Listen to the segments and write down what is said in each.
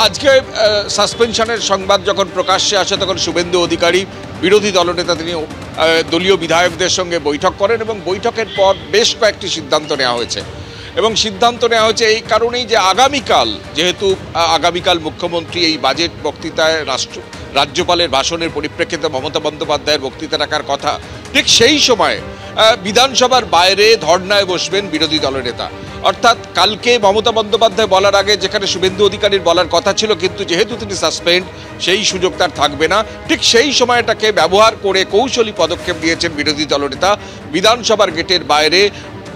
আজকে সাসপেনশনের সংবাদ যখন প্রকাশ্যে আসে তখন শুভেন্দু অধিকারী বিরোধী দলনেতা তিনি দলীয় বিধায়কদের সঙ্গে বৈঠক করেন এবং বৈঠকের পর বেশ কয়েকটি সিদ্ধান্ত নেওয়া হয়েছে এবং সিদ্ধান্ত নেওয়া হয়েছে এই কারণেই যে আগামীকাল যেহেতু আগামীকাল মুখ্যমন্ত্রী এই বাজেট বক্তৃতায় রাজ্যপালের ভাষণের পরিপ্রেক্ষিতে মমতা বন্দ্যোপাধ্যায়ের বক্তৃতা রাখার কথা, ঠিক সেই সময় বিধানসভার বাইরে ধর্নায় বসবেন বিরোধী দলনেতা। অর্থাৎ কালকে মমতা বন্দ্যোপাধ্যায় বলার আগে যেখানে শুভেন্দু অধিকারীর বলার কথা ছিল, কিন্তু যেহেতু তিনি সাসপেন্ড সেই সুযোগ তার থাকবে না, ঠিক সেই সময়টাকে ব্যবহার করে কৌশলী পদক্ষেপ নিয়েছেন বিরোধী দলনেতা। বিধানসভার গেটের বাইরে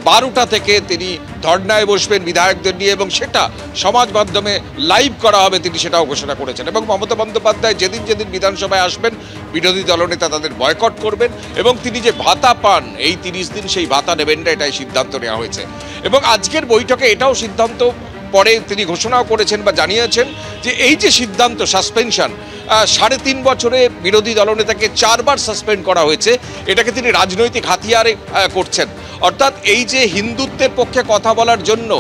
12টা থেকে তিনি ধর্নায় বসবেন বিধায়কদের নিয়ে এবং সেটা সমাজ মাধ্যমে লাইভ করা হবে, তিনি সেটাও ঘোষণা করেছেন। এবং মমতা বন্দ্যোপাধ্যায় যেদিন যেদিন বিধানসভায় আসবেন বিরোধী দলনেতা তাদের বয়কট করবেন এবং তিনি যে ভাতা পান এই 30 দিন সেই ভাতা নেবেন না, এটাই সিদ্ধান্ত নেওয়া হয়েছে। এবং আজকের বৈঠকে এটাও সিদ্ধান্ত পরে তিনি ঘোষণাও করেছেন বা জানিয়েছেন যে এই যে সিদ্ধান্ত সাসপেনশন 3.5 বছরে বিরোধী দলনেতাকে 4 বার সাসপেন্ড করা হয়েছে, এটাকে তিনি রাজনৈতিক হাতিয়ারে করছেন। অর্থাৎ এই যে হিন্দুত্বের পক্ষে কথা বলার জন্য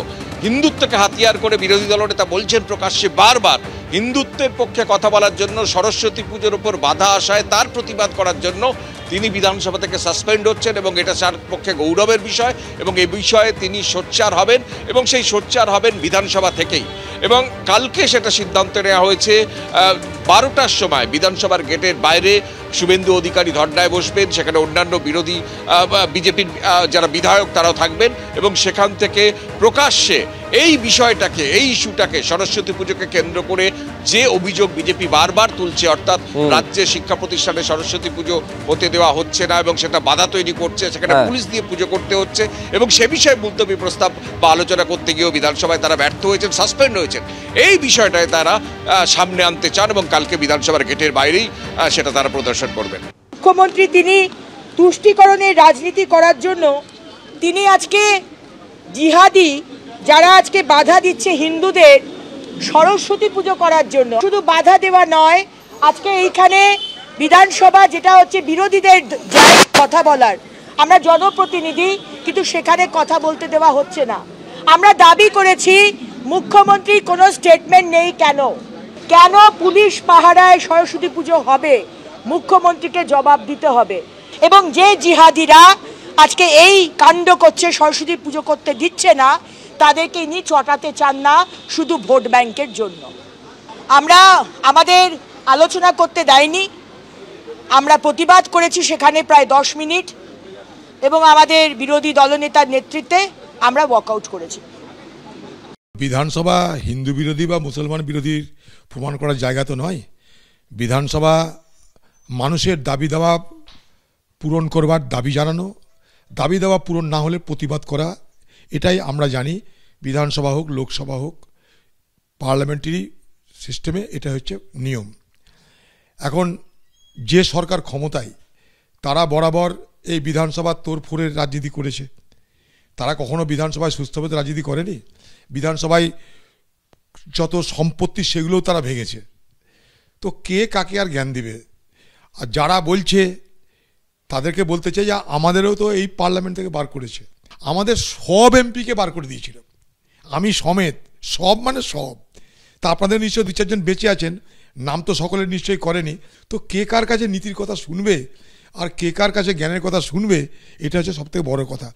হিন্দুত্বকে হাতিয়ার করে বিরোধী দলনেতা বলছেন প্রকাশ্যে বারবার হিন্দুত্বের পক্ষে কথা বলার জন্য, সরস্বতী পুজোর উপর বাধা আসায় তার প্রতিবাদ করার জন্য তিনি বিধানসভা থেকে সাসপেন্ড হচ্ছেন এবং এটা তার পক্ষে গৌরবের বিষয় এবং এই বিষয়ে তিনি সোচ্চার হবেন এবং সেই সোচ্চার হবেন বিধানসভা থেকেই। এবং কালকে সেটা সিদ্ধান্ত নেওয়া হয়েছে 12টার সময় বিধানসভার গেটের বাইরে শুভেন্দু অধিকারী ধর্নায় বসবেন, সেখানে অন্যান্য বিরোধী বিজেপির যারা বিধায়ক তারাও থাকবেন এবং সেখান থেকে প্রকাশ্যে এই বিষয়টাকে, এই ইস্যুটাকে, সরস্বতী পুজোকে কেন্দ্র করে যে অভিযোগ বিজেপি বারবার তুলছে, অর্থাৎ রাজ্যে শিক্ষা প্রতিষ্ঠানে সরস্বতী পুজো হতে দেওয়া হচ্ছে না এবং সেটা বাধা তৈরি করছে, সেখানে পুলিশ দিয়ে পুজো করতে হচ্ছে এবং সে বিষয়ে মুলতবি প্রস্তাব বা আলোচনা করতে গিয়েও বিধানসভায় তারা ব্যর্থ হয়েছেন, সাসপেন্ড হয়েছেন। এই বিষয়টায় তারা সামনে আনতে চান এবং কালকে বিধানসভার গেটের বাইরেই সেটা তারা প্রদর্শন করবেন। মুখ্যমন্ত্রী তিনি তুষ্টিকরণের রাজনীতি করার জন্য তিনি আজকে জিহাদি যারা আজকে বাধা দিচ্ছে হিন্দুদের সরস্বতী পুজো করার জন্য, শুধু বাধা দেওয়া নয়, আজকে এইখানে বিধানসভা যেটা হচ্ছে বিরোধীদের কথা বলার, আমরা জনপ্রতিনিধি কিন্তু সেখানে কথা বলতে দেওয়া হচ্ছে না। আমরা দাবি করেছি মুখ্যমন্ত্রীর কোনো স্টেটমেন্ট নেই, কেন পুলিশ পাহারায় সরস্বতী পুজো হবে, মুখ্যমন্ত্রীকে জবাব দিতে হবে। এবং যে জিহাদিরা আজকে এই কাণ্ড করছে, সরস্বতী পুজো করতে দিচ্ছে না, তাদেরকে ইনি চটাতে চান না শুধু ভোট ব্যাংকের জন্য। আমরা আমাদের আলোচনা করতে দেয়নি, আমরা প্রতিবাদ করেছি সেখানে প্রায় 10 মিনিট এবং আমাদের বিরোধী দলনেতার নেতৃত্বে আমরা ওয়াকআউট করেছি। বিধানসভা হিন্দু বিরোধী বা মুসলমান বিরোধীর প্রমাণ করার জায়গা তো নয়। বিধানসভা মানুষের দাবি দাওয়া পূরণ করবার দাবি জানানো, দাবি দাওয়া পূরণ না হলে প্রতিবাদ করা, এটাই আমরা জানি। বিধানসভা হোক, লোকসভা হোক, পার্লামেন্টারি সিস্টেমে এটা হচ্ছে নিয়ম। এখন যে সরকার ক্ষমতায় তারা বরাবর এই বিধানসভা তোড়ফোড়ের রাজনীতি করেছে, তারা কখনো বিধানসভায় সুস্থভাবে রাজনীতি করেনি। বিধানসভায় যত সম্পত্তি সেগুলোও তারা ভেঙেছে। তো কে কাকে আর জ্ঞান দিবে? আর যারা বলছে তাদেরকে বলতে চাই যে আমাদেরও তো এই পার্লামেন্ট থেকে বার করেছে, আমাদের সব এমপিকে বার করে দিয়েছিল, আমি সমেত, সব মানে সব। তা আপনাদের নিশ্চয়ই 2-4 জন বেঁচে আছেন, নাম তো সকলের নিশ্চয়ই করেনি। তো কে কার কাছে নীতির কথা শুনবে আর কে কার কাছে জ্ঞানের কথা শুনবে, এটা হচ্ছে সবথেকে বড় কথা।